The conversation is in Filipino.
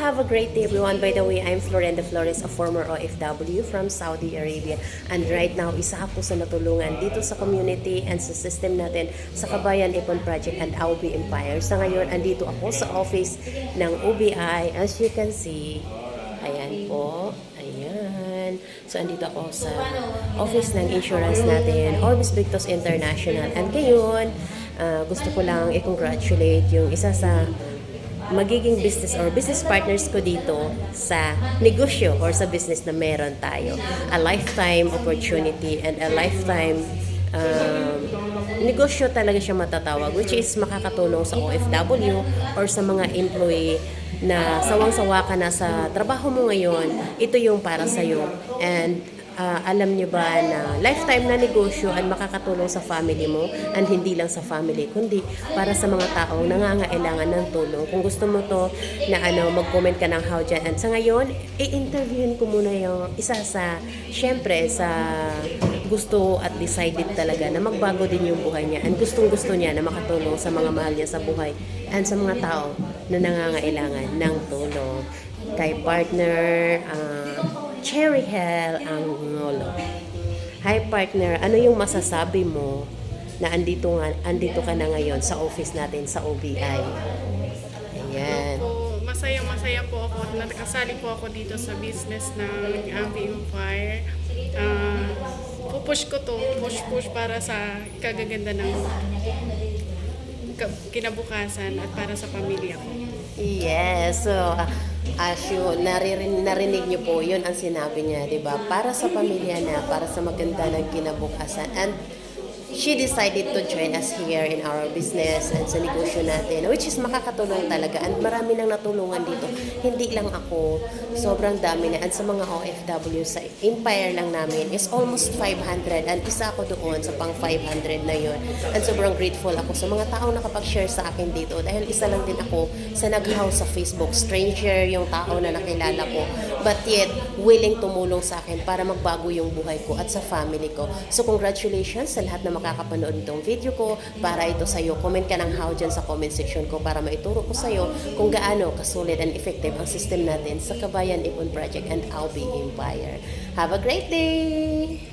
have a great day everyone. By the way, I'm Florenda Flores, a former OFW from Saudi Arabia. And right now, isa ako sa natulungan dito sa community and sa system natin sa Kabayan Ipon Project and Aubi Empire. Sa ngayon, andito ako sa office ng UBI. As you can see, ayan po. Ayan. So, andito ako sa office ng insurance natin, Orbis Victos International. And ngayon, gusto ko lang i-congratulate yung isa sa magiging business or business partners ko dito sa negosyo or sa business na meron tayo. A lifetime opportunity and a lifetime negosyo talaga siya matatawag, which is makakatulong sa OFW or sa mga employee na sawang-sawa ka na sa trabaho mo ngayon. Ito yung para sa'yo. And alam nyo ba na lifetime na negosyo ang makakatulong sa family mo, and hindi lang sa family kundi para sa mga taong nangangailangan ng tulong. Kung gusto mo to na mag-comment ka ng how dyan. And sa ngayon, i-interviewin ko muna yung isa sa, syempre sa gusto at decided talaga na magbago din yung buhay niya, and gustong-gusto niya na makatulong sa mga mahal niya sa buhay and sa mga tao na nangangailangan ng tulong. Kay partner Cherry Hell ang ngolo. Hi partner, ano yung masasabi mo na andito ka na ngayon sa office natin sa OBI? Ayan. Masaya po ako na nakasali po ako dito sa business ng Aubi Empire. Pupush ko to, push para sa kagaganda ng kinabukasan at para sa pamilya ko. Yes, so as you narinig niyo po, yun ang sinabi niya, di ba? Para sa pamilya na, para sa maganda ng kinabukasan. And she decided to join us here in our business and sa negosyo natin, which is makakatulong talaga. And marami nang natulungan dito. Hindi lang ako, sobrang dami na. And sa mga OFW, sa Empire lang namin is almost 500. And isa ako doon sa pang 500 na yun. And sobrang grateful ako sa mga taong nakapag-share sa akin dito. Dahil isa lang din ako sa nag-house sa Facebook. Stranger yung tao na nakilala ko. But yet, willing tumulong sa akin para magbago yung buhay ko at sa family ko. So congratulations sa lahat na makakapanood nitong video ko. Para ito sa'yo, comment ka ng how dyan sa comment section ko para maituro ko sa'yo kung gaano kasolid and effective ang system natin sa Kabayan Ipon Project and Aubi Empire. Have a great day!